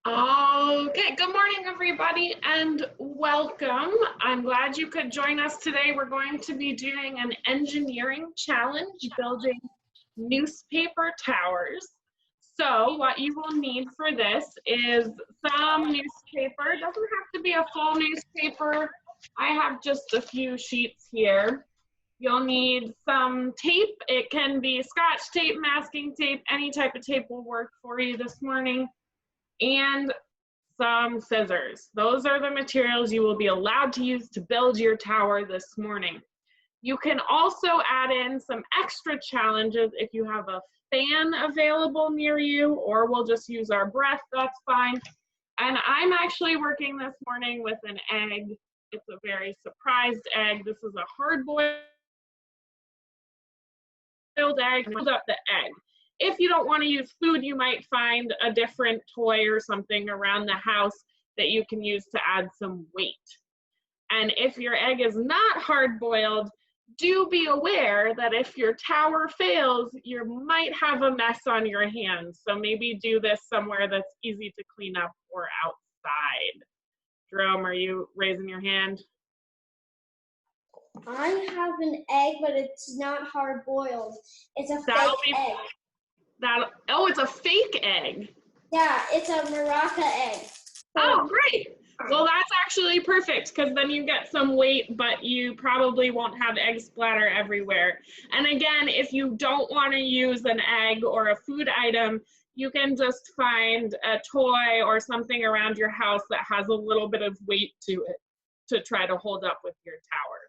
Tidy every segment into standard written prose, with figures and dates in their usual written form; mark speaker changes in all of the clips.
Speaker 1: Okay, good morning, everybody, and welcome. I'm glad you could join us today. We're going to be doing an engineering challenge, building newspaper towers. So what you will need for this is some newspaper. It doesn't have to be a full newspaper. I have just a few sheets here. You'll need some tape. It can be Scotch tape, masking tape, any type of tape will work for you this morning. And some scissors. Those are the materials you will be allowed to use to build your tower this morning. You can also add in some extra challenges if you have a fan available near you, or we'll just use our breath, that's fine. And I'm actually working this morning with an egg. It's a very surprised egg. This is a hard-boiled egg. Hold up the egg. If you don't want to use food, you might find a different toy or something around the house that you can use to add some weight. And if your egg is not hard-boiled, do be aware that if your tower fails, you might have a mess on your hands. So maybe do this somewhere that's easy to clean up or outside. Jerome, are you raising your hand?
Speaker 2: I have an egg, but it's not hard-boiled. It's a fake egg.
Speaker 1: Oh, it's a fake egg.
Speaker 2: Yeah, it's a maraca egg.
Speaker 1: Oh, great. Well, that's actually perfect because then you get some weight, but you probably won't have egg splatter everywhere. And again, if you don't want to use an egg or a food item, you can just find a toy or something around your house that has a little bit of weight to it to try to hold up with your tower.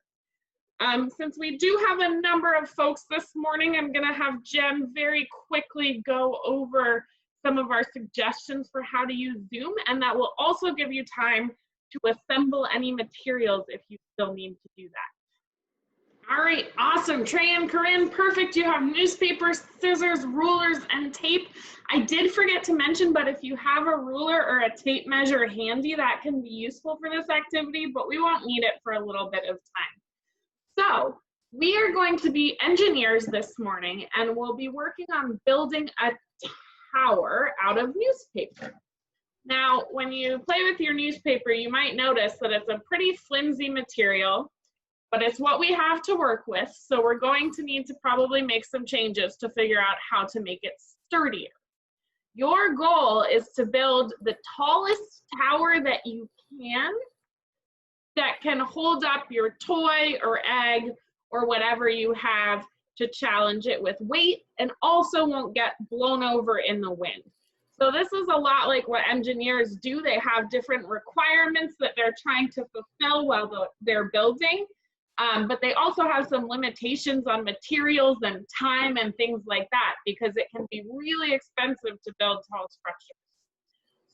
Speaker 1: Since we do have a number of folks this morning, I'm going to have Jen very quickly go over some of our suggestions for how to use Zoom, and that will also give you time to assemble any materials if you still need to do that. All right, awesome. Trey and Corinne, perfect. You have newspaper, scissors, rulers, and tape. I did forget to mention, but if you have a ruler or a tape measure handy, that can be useful for this activity, but we won't need it for a little bit of time. So we are going to be engineers this morning, and we'll be working on building a tower out of newspaper. Now, when you play with your newspaper, you might notice that it's a pretty flimsy material, but it's what we have to work with. So we're going to need to probably make some changes to figure out how to make it sturdier. Your goal is to build the tallest tower that you can that can hold up your toy or egg or whatever you have to challenge it with weight and also won't get blown over in the wind. So this is a lot like what engineers do. They have different requirements that they're trying to fulfill while they're building, but they also have some limitations on materials and time and things like that because it can be really expensive to build tall structures.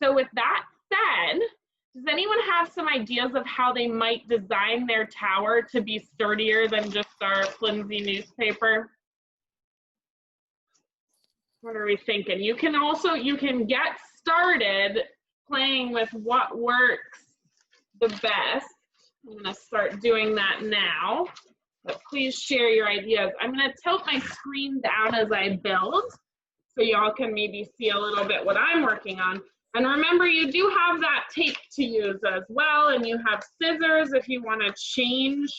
Speaker 1: So with that said, does anyone have some ideas of how they might design their tower to be sturdier than just our flimsy newspaper? What are we thinking? You can get started playing with what works the best. I'm going to start doing that now, but please share your ideas. I'm going to tilt my screen down as I build so y'all can maybe see a little bit what I'm working on. And remember, you do have that tape to use as well, and you have scissors if you want to change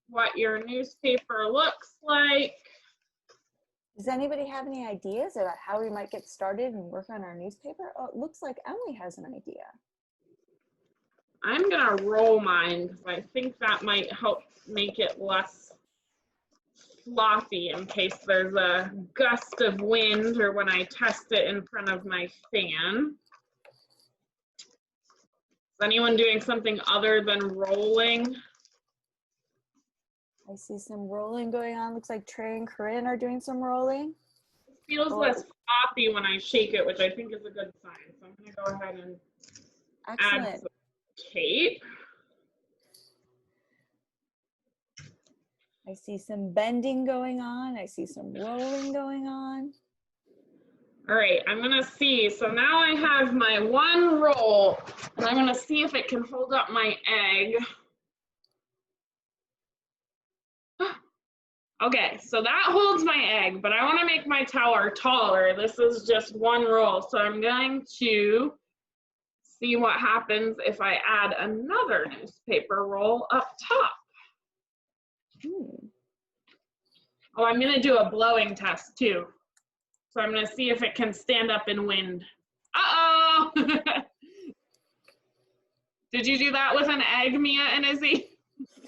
Speaker 1: what your newspaper looks like.
Speaker 3: Does anybody have any ideas about how we might get started and work on our newspaper? Oh, it looks like Emily has an idea.
Speaker 1: I'm going to roll mine because I think that might help make it less floppy in case there's a gust of wind or when I test it in front of my fan. Is anyone doing something other than rolling?
Speaker 3: I see some rolling going on. Looks like Trey and Corinne are doing some rolling.
Speaker 1: It feels less floppy when I shake it, which I think is a good sign. So I'm going to go ahead and add some tape.
Speaker 3: I see some bending going on. I see some rolling going on.
Speaker 1: All right, I'm gonna see. So now I have my one roll, and I'm gonna see if it can hold up my egg. Okay, so that holds my egg, but I want to make my tower taller. This is just one roll, so I'm going to see what happens if I add another newspaper roll up top. Oh, I'm going to do a blowing test too. So I'm going to see if it can stand up in wind. Uh-oh! Did you do that with an egg, Mia and Izzy?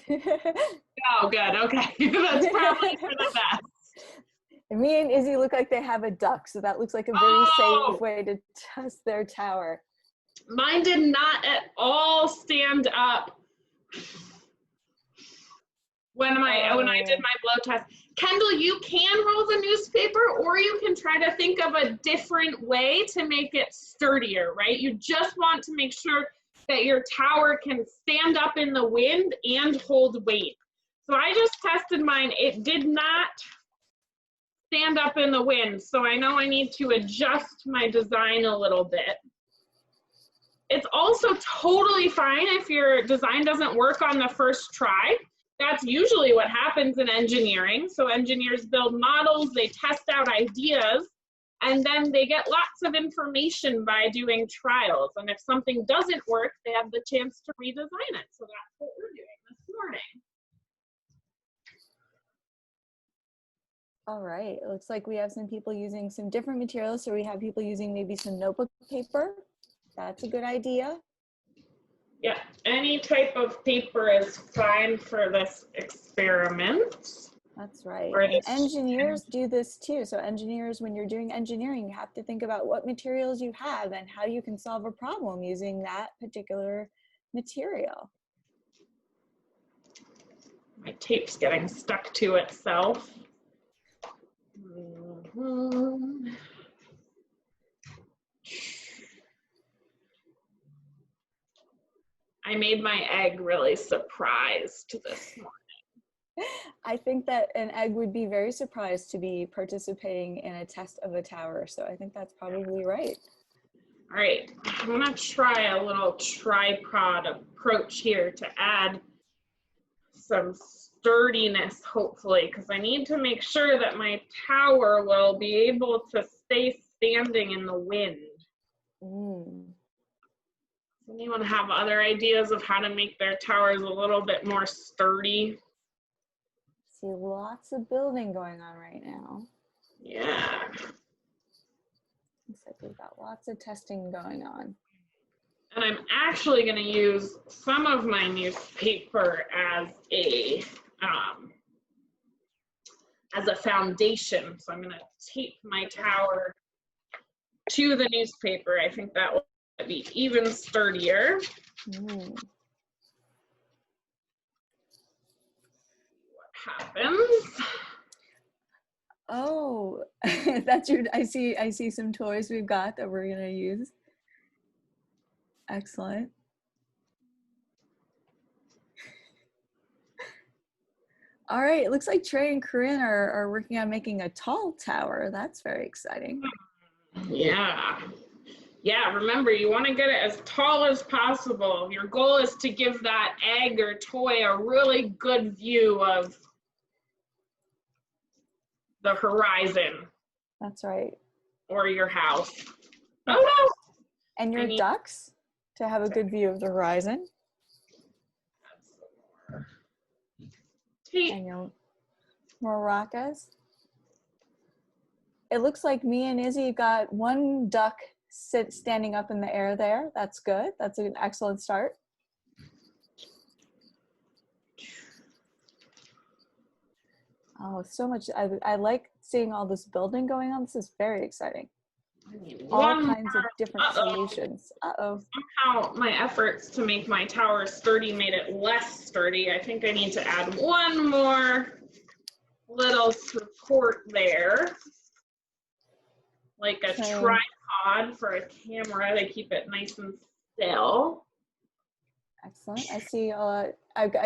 Speaker 1: Oh, good. Okay. That's probably for the best.
Speaker 3: And me and Izzy look like they have a duck, so that looks like a very safe way to test their tower.
Speaker 1: Mine did not at all stand up when I did my blow test. Kendall, you can roll the newspaper, or you can try to think of a different way to make it sturdier, right? You just want to make sure that your tower can stand up in the wind and hold weight. So I just tested mine. It did not stand up in the wind, so I know I need to adjust my design a little bit. It's also totally fine if your design doesn't work on the first try. That's usually what happens in engineering. So engineers build models, they test out ideas, and then they get lots of information by doing trials. And if something doesn't work, they have the chance to redesign it. So that's what we're doing this morning.
Speaker 3: All right, it looks like we have some people using some different materials. So we have people using maybe some notebook paper. That's a good idea.
Speaker 1: Yeah, any type of paper is fine for this experiment.
Speaker 3: That's right. And engineers do this too. So engineers, when you're doing engineering, you have to think about what materials you have and how you can solve a problem using that particular material.
Speaker 1: My tape's getting stuck to itself. I made my egg really surprised this morning.
Speaker 3: I think that an egg would be very surprised to be participating in a test of a tower. So I think that's probably right.
Speaker 1: All right, I'm gonna try a little tripod approach here to add some sturdiness, hopefully, because I need to make sure that my tower will be able to stay standing in the wind. Does anyone have other ideas of how to make their towers a little bit more sturdy?
Speaker 3: See lots of building going on right now.
Speaker 1: Yeah.
Speaker 3: Looks like we've got lots of testing going on.
Speaker 1: And I'm actually going to use some of my newspaper as a foundation. So I'm going to tape my tower to the newspaper. I think that will be even sturdier. What happens?
Speaker 3: Oh, that's your, I see some toys we've got that we're going to use. Excellent. All right, it looks like Trey and Corinne are working on making a tall tower. That's very exciting.
Speaker 1: Yeah. Yeah, remember, you want to get it as tall as possible. Your goal is to give that egg or toy a really good view of the horizon.
Speaker 3: That's right.
Speaker 1: Or your house. Oh no!
Speaker 3: And your ducks to have a good view of the horizon. And your maracas. It looks like me and Izzy got one duck standing up in the air there. That's good. That's an excellent start. Oh, so much. I like seeing all this building going on. This is very exciting. All kinds of different solutions.
Speaker 1: Somehow my efforts to make my tower sturdy made it less sturdy. I think I need to add one more little support there. Like a tripod for a camera to keep it nice and still.
Speaker 3: Excellent. I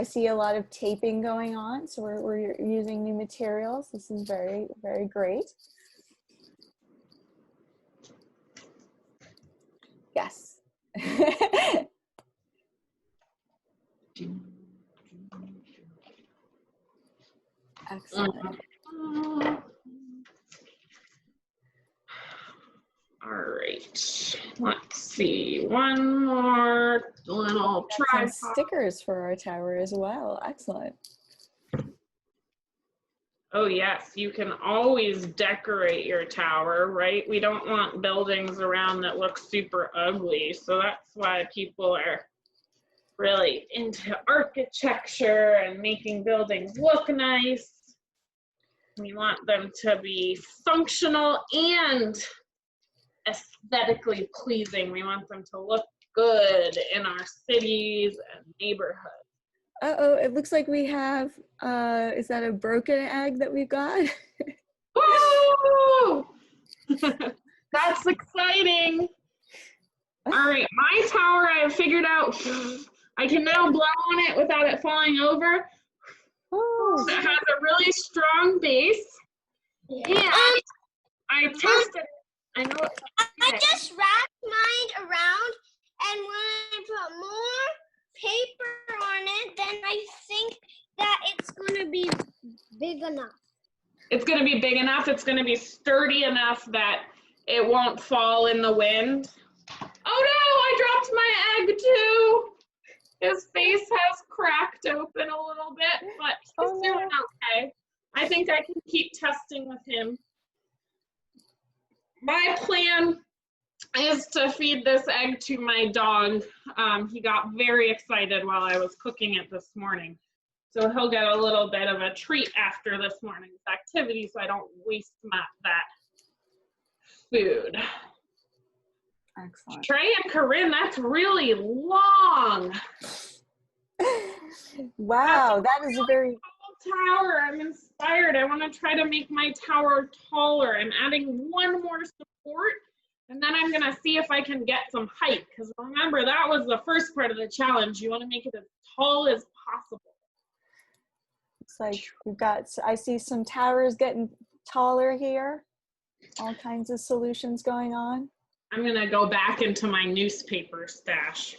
Speaker 3: see a lot of taping going on, so we're using new materials. This is very, very great. Yes. Excellent.
Speaker 1: All right, let's see, one more little
Speaker 3: Some
Speaker 1: tripod.
Speaker 3: stickers for our tower as well. Excellent.
Speaker 1: Oh yes, you can always decorate your tower, right? We don't want buildings around that look super ugly, so that's why people are really into architecture and making buildings look nice. We want them to be functional and aesthetically pleasing. We want them to look good in our cities and neighborhoods.
Speaker 3: Uh-oh, it looks like we have, is that a broken egg that we've got?
Speaker 1: Woo! That's exciting. All right, my tower I have figured out. I can now blow on it without it falling over.
Speaker 3: Oh.
Speaker 1: It has a really strong base. And I tested. I know it's
Speaker 2: I just wrapped mine around, and when I put more paper on it, then I think that it's going to be big enough.
Speaker 1: It's going to be big enough. It's going to be sturdy enough that it won't fall in the wind. Oh no, I dropped my egg too. His face has cracked open a little bit, but he's doing okay. I think I can keep testing with him. My plan is to feed this egg to my dog. He got very excited while I was cooking it this morning. So he'll get a little bit of a treat after this morning's activity so I don't waste that food.
Speaker 3: Excellent.
Speaker 1: Trey and Corinne, that's really long.
Speaker 3: Wow, that is a very
Speaker 1: tall tower. I'm inspired. I want to try to make my tower taller. I'm adding one more support, and then I'm going to see if I can get some height, because remember, that was the first part of the challenge. You want to make it as tall as possible.
Speaker 3: looks like we've got, I see some towers getting taller here. All kinds of solutions going on.
Speaker 1: I'm going to go back into my newspaper stash.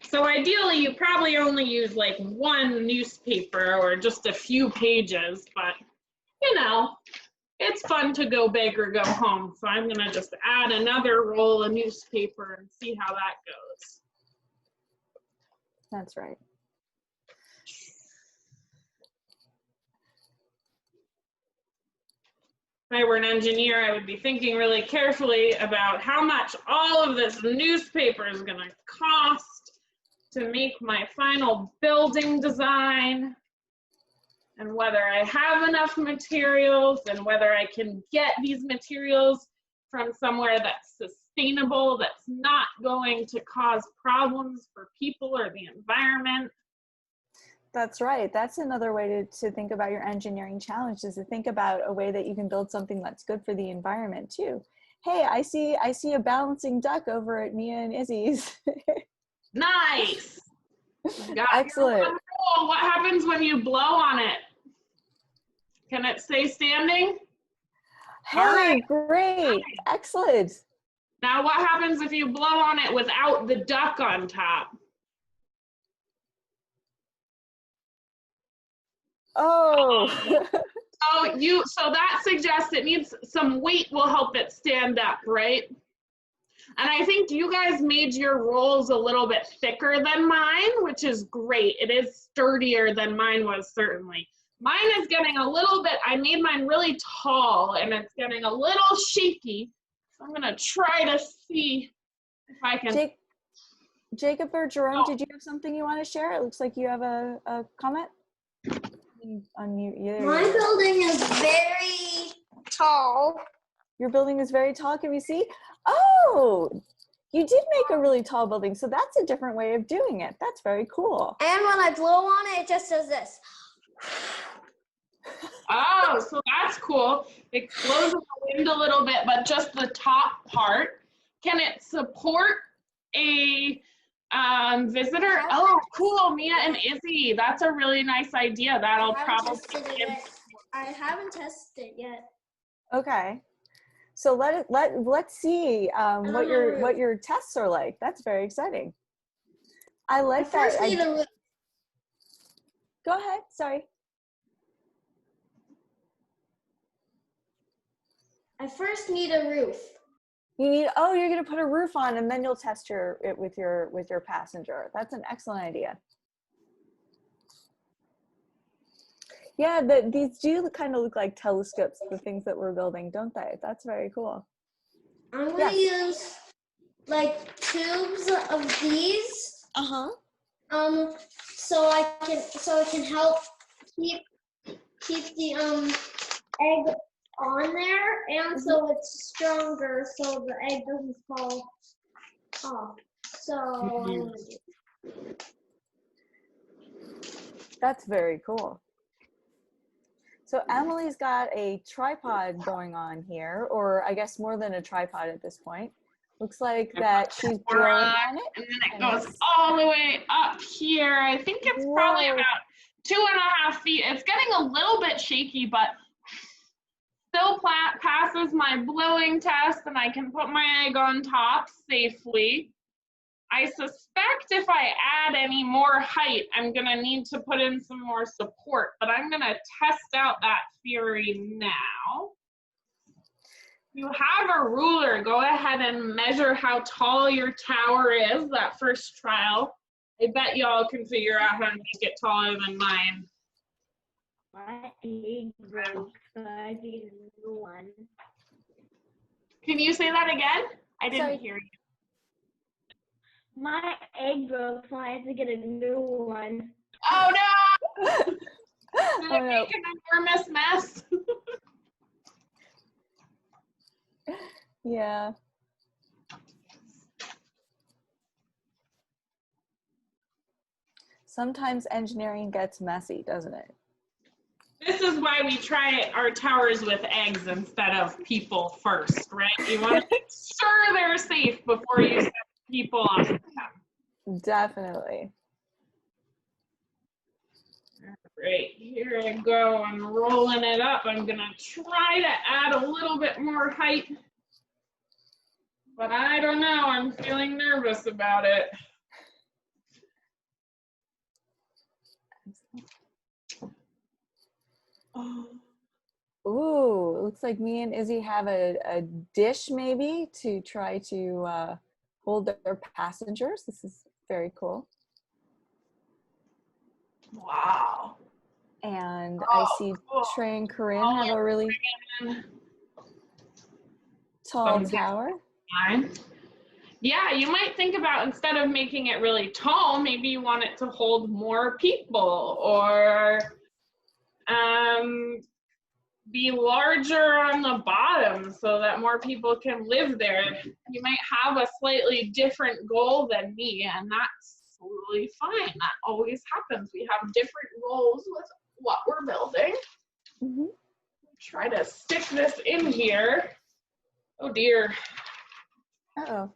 Speaker 1: So ideally, you probably only use like one newspaper or just a few pages, but you know, it's fun to go big or go home. So I'm going to just add another roll of newspaper and see how that goes.
Speaker 3: That's right.
Speaker 1: If I were an engineer, I would be thinking really carefully about how much all of this newspaper is going to cost to make my final building design, and whether I have enough materials and whether I can get these materials from somewhere that's sustainable, that's not going to cause problems for people or the environment.
Speaker 3: That's right. That's another way to think about your engineering challenge, is to think about a way that you can build something that's good for the environment too. Hey, I see a balancing duck over at Mia and Izzy's.
Speaker 1: Nice.
Speaker 3: Excellent.
Speaker 1: What happens when you blow on it? Can it stay standing?
Speaker 3: Hey,
Speaker 1: all right.
Speaker 3: Great. Excellent.
Speaker 1: Now what happens if you blow on it without the duck on top?
Speaker 3: Oh.
Speaker 1: So that suggests it needs some weight will help it stand up, right? And I think you guys made your rolls a little bit thicker than mine, which is great. It is sturdier than mine was, certainly. Mine is getting a little bit, I made mine really tall and it's getting a little shaky. So I'm gonna try to see if I can.
Speaker 3: Jacob or Jerome, did you have something you want to share? It looks like you have a comment. Unmute.
Speaker 2: My building is very tall.
Speaker 3: Your building is very tall. Can we see? Oh, you did make a really tall building. So that's a different way of doing it. That's very cool.
Speaker 2: And when I blow on it, it just does this.
Speaker 1: Oh, so that's cool. It blows in the wind a little bit, but just the top part. Can it support a visitor? Oh, cool, Mia and Izzy. That's a really nice idea. That'll probably.
Speaker 2: I haven't tested it yet.
Speaker 3: Okay, so let's see what your tests are like. That's very exciting. I like that. Go ahead. Sorry.
Speaker 2: I first need a roof.
Speaker 3: You need, oh, you're gonna put a roof on and then you'll test it with your passenger. That's an excellent idea. Yeah, these do kind of look like telescopes, the things that we're building, don't they? That's very cool.
Speaker 2: I'm gonna use like tubes of these.
Speaker 3: Uh-huh.
Speaker 2: So it can help keep the egg on there, and so it's stronger, so the egg doesn't fall off. So I'm gonna do.
Speaker 3: That's very cool. So Emily's got a tripod going on here, or I guess more than a tripod at this point. Looks like that she's blowing on it.
Speaker 1: And then it goes all the way up here. I think it's probably about 2.5 feet. It's getting a little bit shaky, but still passes my blowing test, and I can put my egg on top safely. I suspect if I add any more height, I'm gonna need to put in some more support, but I'm gonna test out that theory now. You have a ruler, go ahead and measure how tall your tower is, that first trial. I bet y'all can figure out how to make it taller than mine.
Speaker 2: My egg broke, so I need a new one.
Speaker 1: Can you say that again? I didn't hear you.
Speaker 2: My egg broke, so I had to get a new one.
Speaker 1: Oh no! Did
Speaker 3: Oh,
Speaker 1: it
Speaker 3: no.
Speaker 1: make an enormous mess?
Speaker 3: Yeah. Sometimes engineering gets messy, doesn't it?
Speaker 1: This is why we try our towers with eggs instead of people first, right? You want to make sure they're safe before you send people on them.
Speaker 3: Definitely.
Speaker 1: Right, here I go. I'm rolling it up. I'm gonna try to add a little bit more height, but I don't know. I'm feeling nervous about it.
Speaker 3: Ooh, it looks like me and Izzy have a dish maybe to try to hold their passengers. This is very cool.
Speaker 1: Wow.
Speaker 3: And I see
Speaker 1: cool.
Speaker 3: Trey and Corinne have a really tall tower.
Speaker 1: Yeah, you might think about, instead of making it really tall, maybe you want it to hold more people, or be larger on the bottom so that more people can live there. You might have a slightly different goal than me, and that's totally fine. That always happens. We have different goals with what we're building.
Speaker 3: Mm-hmm.
Speaker 1: Try to stick this in here. Oh dear.
Speaker 3: Uh-oh.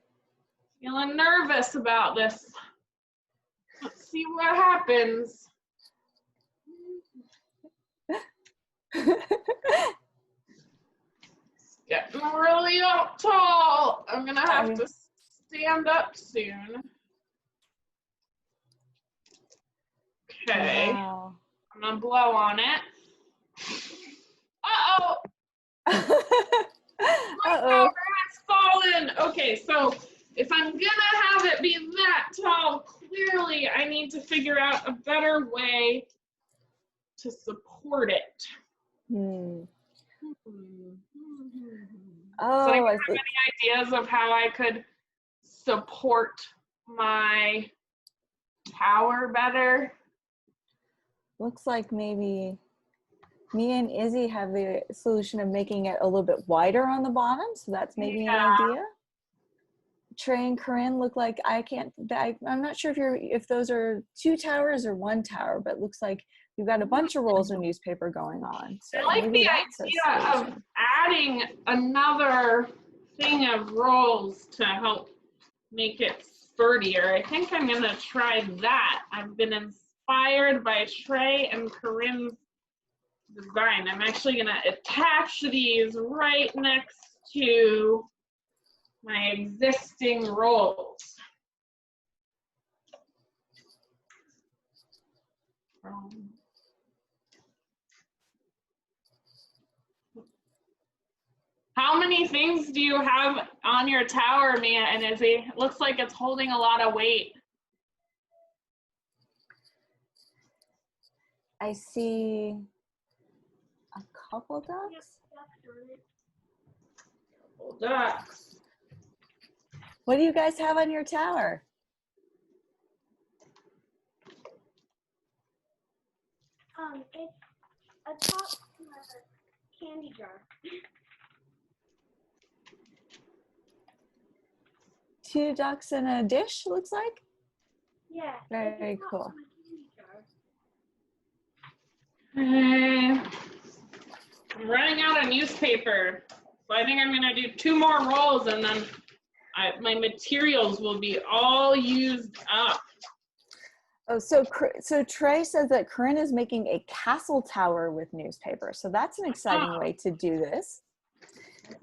Speaker 1: Feeling nervous about this. Let's see what happens. It's getting really up tall. I'm gonna have to stand up soon. Okay.
Speaker 3: Wow.
Speaker 1: I'm gonna blow on it. Uh-oh. My tower has fallen. Okay, so if I'm gonna have it be that tall, clearly I need to figure out a better way to support it.
Speaker 3: Oh,
Speaker 1: So do you
Speaker 3: I
Speaker 1: have
Speaker 3: see.
Speaker 1: any ideas of how I could support my tower better?
Speaker 3: Looks like maybe me and Izzy have the solution of making it a little bit wider on the bottom, so that's maybe an idea. Trey and Corinne look like I'm not sure if those are 2 towers or 1 tower, but it looks like you've got a bunch of rolls of newspaper going on. So
Speaker 1: I like
Speaker 3: maybe
Speaker 1: the
Speaker 3: that's
Speaker 1: idea of adding another thing of rolls to help make it sturdier. I think I'm gonna try that. I've been inspired by Trey and Corinne's design. I'm actually gonna attach these right next to my existing rolls. How many things do you have on your tower, Mia and Izzy? It looks like it's holding a lot of weight.
Speaker 3: I see a couple ducks.
Speaker 1: Ducks.
Speaker 3: What do you guys have on your tower?
Speaker 2: It's a top candy jar.
Speaker 3: 2 ducks in a dish, looks like.
Speaker 2: Yeah.
Speaker 3: Very cool.
Speaker 1: I'm running out of newspaper. So I think I'm gonna do 2 more rolls and then my materials will be all used up.
Speaker 3: Oh, so Trey says that Corinne is making a castle tower with newspaper. So that's an exciting way to do this.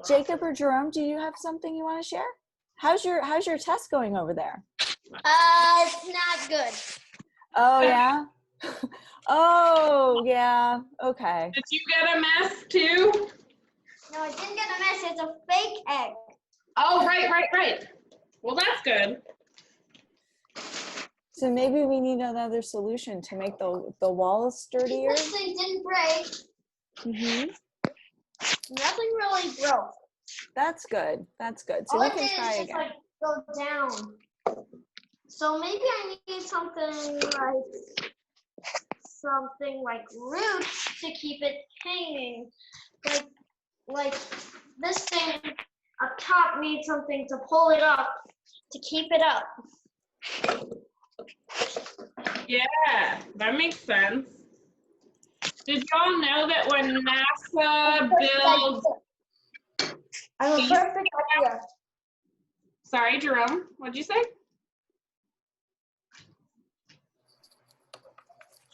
Speaker 3: Jacob or Jerome, do you have something you want to share? How's your test going over there?
Speaker 2: It's not good.
Speaker 3: Oh yeah. Oh yeah. Okay.
Speaker 1: Did you get a mess too?
Speaker 2: No, I didn't get a mess. It's a fake egg.
Speaker 1: Oh, right. Well, that's good.
Speaker 3: So maybe we need another solution to make the walls sturdier.
Speaker 2: This thing didn't break.
Speaker 3: Mm-hmm.
Speaker 2: Nothing really broke.
Speaker 3: That's good. That's good. So
Speaker 2: All
Speaker 3: we
Speaker 2: it
Speaker 3: can
Speaker 2: did
Speaker 3: try
Speaker 2: is
Speaker 3: again.
Speaker 2: just go down. So maybe I need something like roots to keep it hanging. Like this thing up top needs something to pull it up to keep it up.
Speaker 1: Yeah, that makes sense. Did y'all know that when NASA builds...
Speaker 2: I have a perfect idea.
Speaker 1: Sorry, Jerome, what'd you say?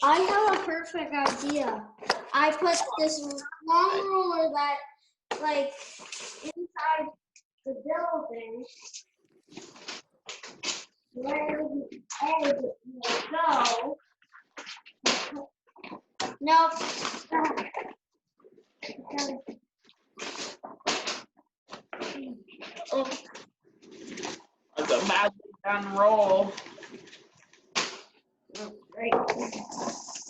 Speaker 2: I have a perfect idea. I put this long ruler that, like, inside the building where the egg will go. Nope.
Speaker 1: Oh, that's a badly done roll.
Speaker 2: Great.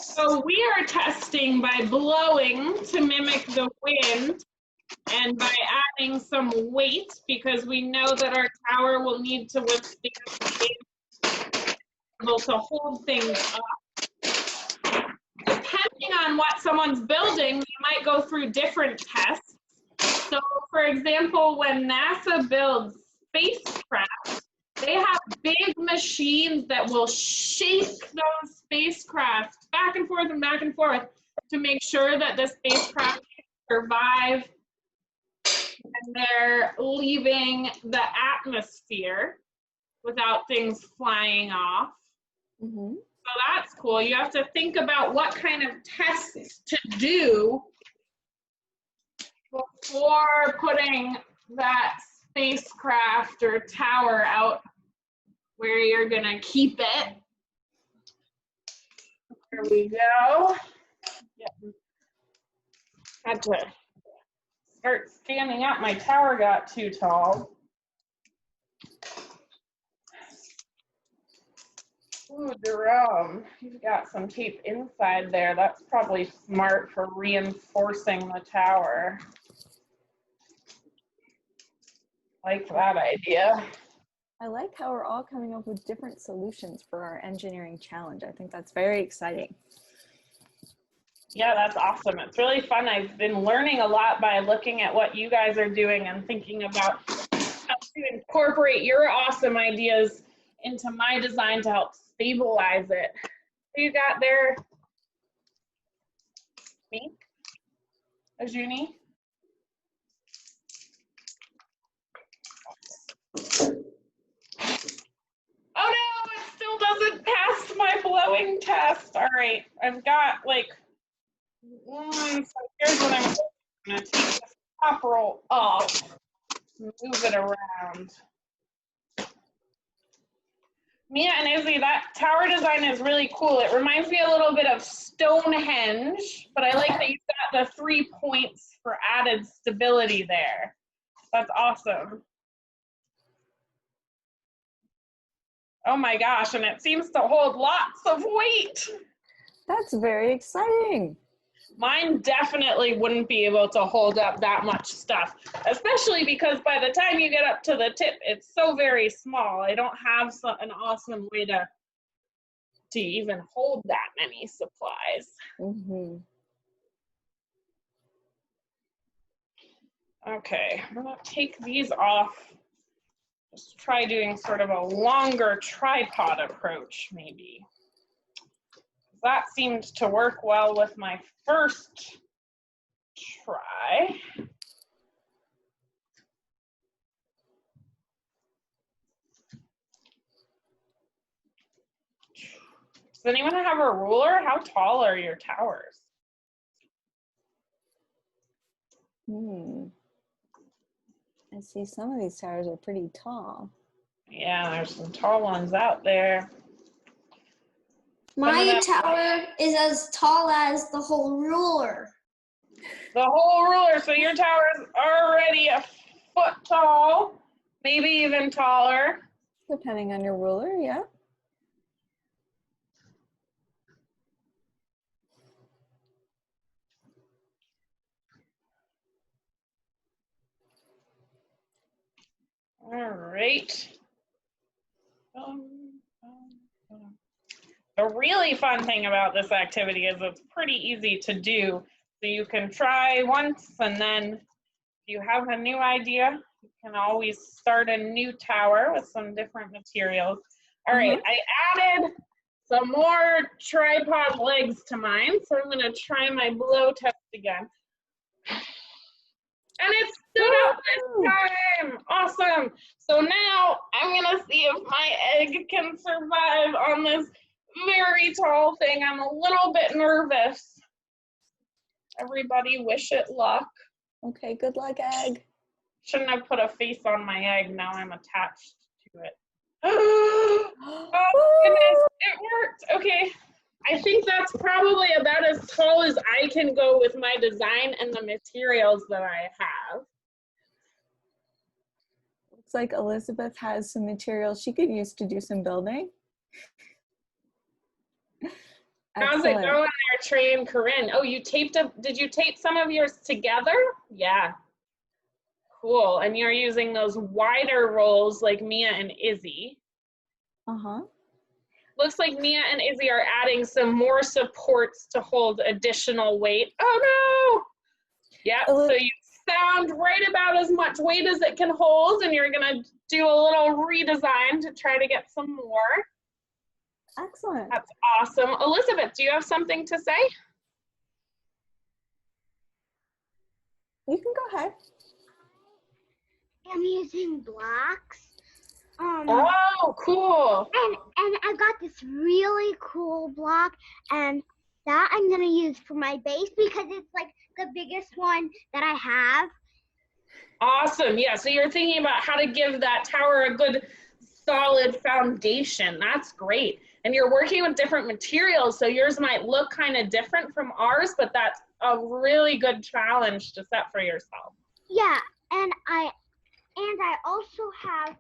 Speaker 1: So we are testing by blowing to mimic the wind and by adding some weight because we know that our tower will need to withstand able to hold things up. Depending on what someone's building, you might go through different tests. So for example, when NASA builds spacecraft, they have big machines that will shake those spacecraft back and forth to make sure that the spacecraft survive and they're leaving the atmosphere without things flying off.
Speaker 3: Mm-hmm.
Speaker 1: So that's cool. You have to think about what kind of tests to do before putting that spacecraft or tower out where you're gonna keep it. There we go. Yeah. Had to start standing up. My tower got too tall. Ooh, Jerome, you've got some tape inside there. That's probably smart for reinforcing the tower. Like that idea.
Speaker 3: I like how we're all coming up with different solutions for our engineering challenge. I think that's very exciting.
Speaker 1: Yeah, that's awesome. It's really fun. I've been learning a lot by looking at what you guys are doing and thinking about how to incorporate your awesome ideas into my design to help stabilize it. Who you got there? Me? Ajuni? Oh no, it still doesn't pass my blowing test. All right, I've got like, so here's what I'm gonna take this top roll up, move it around. Mia and Izzy, that tower design is really cool. It reminds me a little bit of Stonehenge, but I like that you've got the 3 points for added stability there. That's awesome. Oh my gosh, and it seems to hold lots of weight.
Speaker 3: That's very exciting.
Speaker 1: Mine definitely wouldn't be able to hold up that much stuff, especially because by the time you get up to the tip, it's so very small. I don't have an awesome way to even hold that many supplies.
Speaker 3: Mm-hmm.
Speaker 1: Okay, I'm gonna take these off. Just try doing sort of a longer tripod approach, maybe. That seemed to work well with my first try. Does anyone have a ruler? How tall are your towers?
Speaker 3: I see some of these towers are pretty tall.
Speaker 1: Yeah, there's some tall ones out there.
Speaker 2: My tower is as tall as the whole ruler.
Speaker 1: The whole ruler, so your tower is already a foot tall, maybe even taller.
Speaker 3: Depending on your ruler, yeah.
Speaker 1: All right. The really fun thing about this activity is it's pretty easy to do. So you can try once, and then if you have a new idea, you can always start a new tower with some different materials. All right, I added some more tripod legs to mine, so I'm gonna try my blow test again. And it stood up this time. Awesome. So now I'm gonna see if my egg can survive on this very tall thing. I'm a little bit nervous. Everybody wish it luck.
Speaker 3: Okay, good luck, egg.
Speaker 1: Shouldn't have put a face on my egg. Now I'm attached to it. Oh goodness, it worked. Okay. I think that's probably about as tall as I can go with my design and the materials that I have.
Speaker 3: Looks like Elizabeth has some materials she could use to do some building.
Speaker 1: How's it going there, Trey and Corinne? Oh, did you tape some of yours together? Yeah. Cool. And you're using those wider rolls like Mia and Izzy.
Speaker 3: Uh-huh.
Speaker 1: Looks like Mia and Izzy are adding some more supports to hold additional weight. Oh no! Yeah, so you found right about as much weight as it can hold, and you're gonna do a little redesign to try to get some more.
Speaker 3: Excellent.
Speaker 1: That's awesome. Elizabeth, do you have something to say?
Speaker 3: You can go ahead.
Speaker 4: I'm using blocks.
Speaker 1: Oh, cool.
Speaker 4: And I've got this really cool block, and that I'm gonna use for my base because it's like the biggest one that I have.
Speaker 1: Awesome. Yeah, so you're thinking about how to give that tower a good solid foundation. That's great. And you're working with different materials, so yours might look kind of different from ours, but that's a really good challenge to set for yourself.
Speaker 4: Yeah, and I also have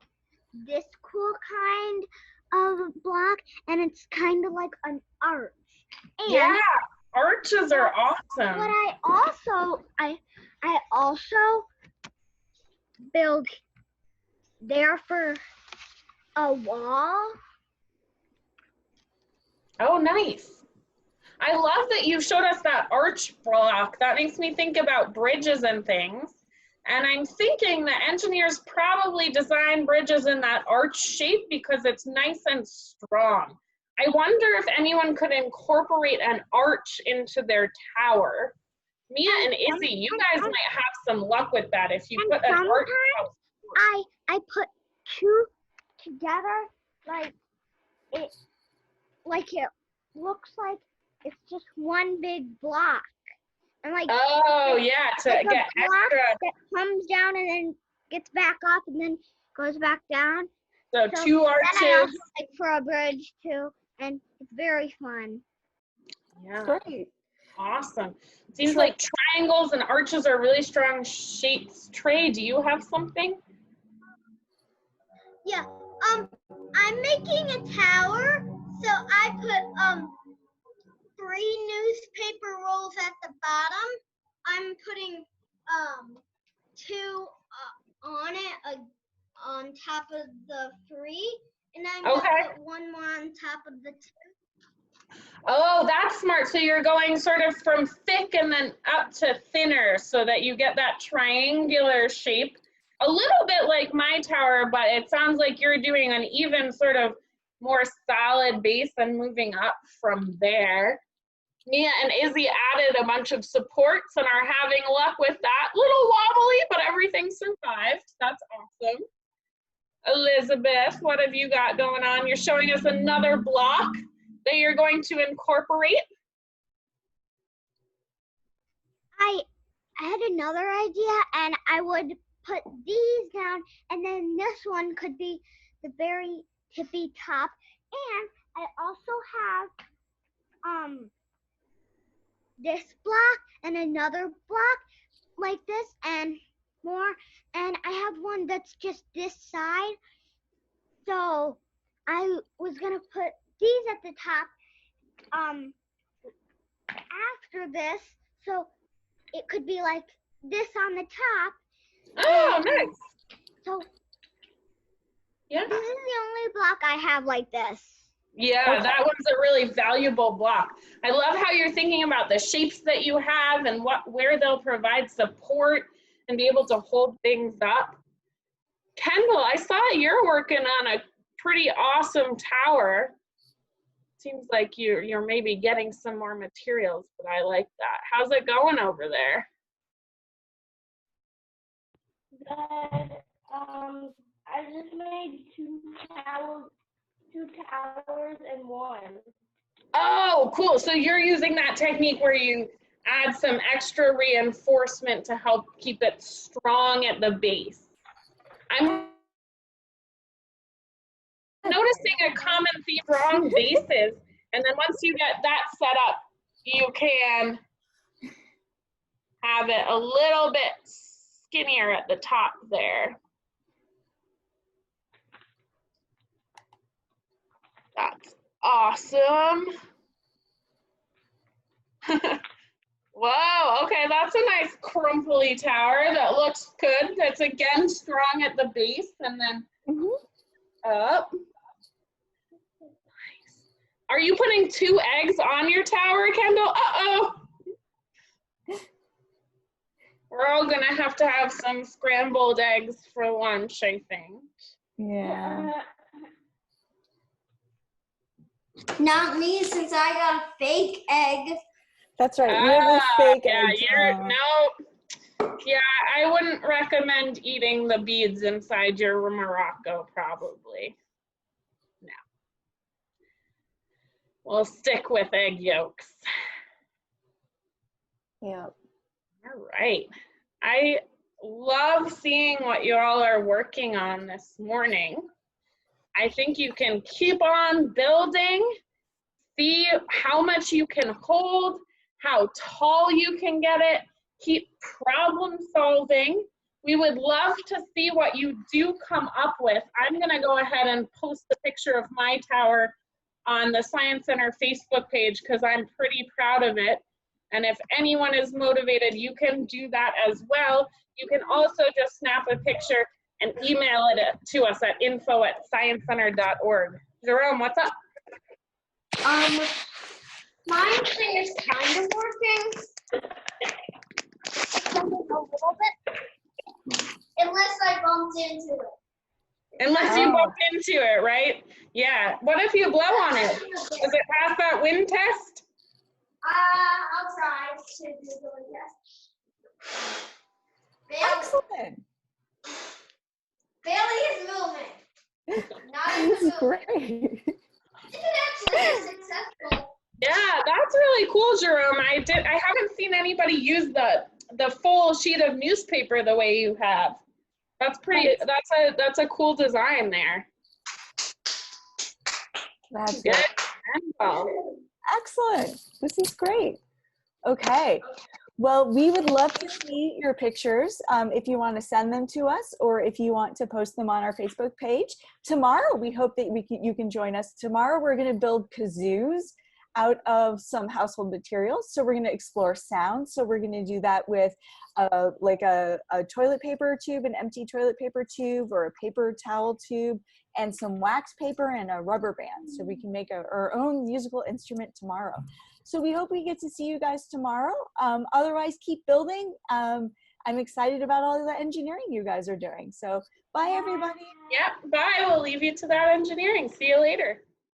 Speaker 4: this cool kind of block, and it's kind of like an arch. And
Speaker 1: yeah, arches are awesome.
Speaker 4: But I also build there for a wall.
Speaker 1: Oh, nice. I love that you showed us that arch block. That makes me think about bridges and things. And I'm thinking that engineers probably design bridges in that arch shape because it's nice and strong. I wonder if anyone could incorporate an arch into their tower. Mia and Izzy, you guys might have some luck with that if you put an arch.
Speaker 4: I put two together like it looks like it's just one big block. And like
Speaker 1: to
Speaker 4: like
Speaker 1: get extra
Speaker 4: that comes down and then gets back up and then goes back down.
Speaker 1: So two arches.
Speaker 4: Then I also like for a bridge too, and it's very fun.
Speaker 1: Yeah.
Speaker 3: Great.
Speaker 1: Awesome. Seems like triangles and arches are really strong shapes. Trey, do you have something?
Speaker 4: Yeah. I'm making a tower, so I put 3 newspaper rolls at the bottom. I'm putting 2 on it on top of the 3, and I'm gonna put 1 more on top of the 2.
Speaker 1: Oh, that's smart. So you're going sort of from thick and then up to thinner so that you get that triangular shape. A little bit like my tower, but it sounds like you're doing an even sort of more solid base and moving up from there. Mia and Izzy added a bunch of supports and are having luck with that. Little wobbly, but everything survived. That's awesome. Elizabeth, what have you got going on? You're showing us another block that you're going to incorporate.
Speaker 4: I had another idea, and I would put these down, and then this one could be the very tippy top. And I also have this block and another block like this and more, and I have one that's just this side. So I was gonna put these at the top after this, so it could be like this on the top.
Speaker 1: Oh, nice.
Speaker 4: So
Speaker 1: yeah,
Speaker 4: this is the only block I have like this.
Speaker 1: Yeah, that one's a really valuable block. I love how you're thinking about the shapes that you have and where they'll provide support and be able to hold things up. Kendall, I saw you're working on a pretty awesome tower. Seems like you're maybe getting some more materials, but I like that. How's it going over there?
Speaker 2: Good. I just made 2 towers and 1.
Speaker 1: Oh, cool. So you're using that technique where you add some extra reinforcement to help keep it strong at the base. I'm noticing a common theme for strong bases, and then once you get that set up, you can have it a little bit skinnier at the top there. That's awesome. Whoa, okay, that's a nice crumply tower that looks good. That's again strong at the base and then up. Nice. Are you putting 2 eggs on your tower, Kendall? Uh-oh. We're all gonna have to have some scrambled eggs for lunch, I think.
Speaker 3: Yeah.
Speaker 2: Not me, since I got a fake egg.
Speaker 3: That's right. You're the fake egg.
Speaker 1: Yeah, I wouldn't recommend eating the beads inside your Morocco, probably. No. We'll stick with egg yolks.
Speaker 3: Yeah.
Speaker 1: All right. I love seeing what you all are working on this morning. I think you can keep on building, see how much you can hold, how tall you can get it, keep problem solving. We would love to see what you do come up with. I'm gonna go ahead and post a picture of my tower on the Science Center Facebook page because I'm pretty proud of it. And if anyone is motivated, you can do that as well. You can also just snap a picture and email it to us at info@sciencecenter.org. Jerome, what's up?
Speaker 2: My thing is kind of working. A little bit. Unless I bumped into it.
Speaker 1: Unless you bump into it, right? Yeah. What if you blow on it? Does it pass that wind test?
Speaker 2: I'll try to do the test.
Speaker 3: Excellent.
Speaker 2: Bailey is moving.
Speaker 3: This is great.
Speaker 2: It's actually successful.
Speaker 1: Yeah, that's really cool, Jerome. I haven't seen anybody use the full sheet of newspaper the way you have. That's pretty. That's a cool design there.
Speaker 3: That's
Speaker 1: good.
Speaker 3: Excellent. This is great. Okay. Well, we would love to see your pictures if you want to send them to us or if you want to post them on our Facebook page. Tomorrow, we hope that you can join us. Tomorrow, we're going to build kazoos out of some household materials. So we're going to explore sound. So we're going to do that with like a toilet paper tube, an empty toilet paper tube, or a paper towel tube, and some wax paper and a rubber band. So we can make our own musical instrument tomorrow. So we hope we get to see you guys tomorrow. Otherwise, keep building. I'm excited about all of the engineering you guys are doing. So bye, everybody.
Speaker 1: Yep, bye. We'll leave you to that engineering. See you later.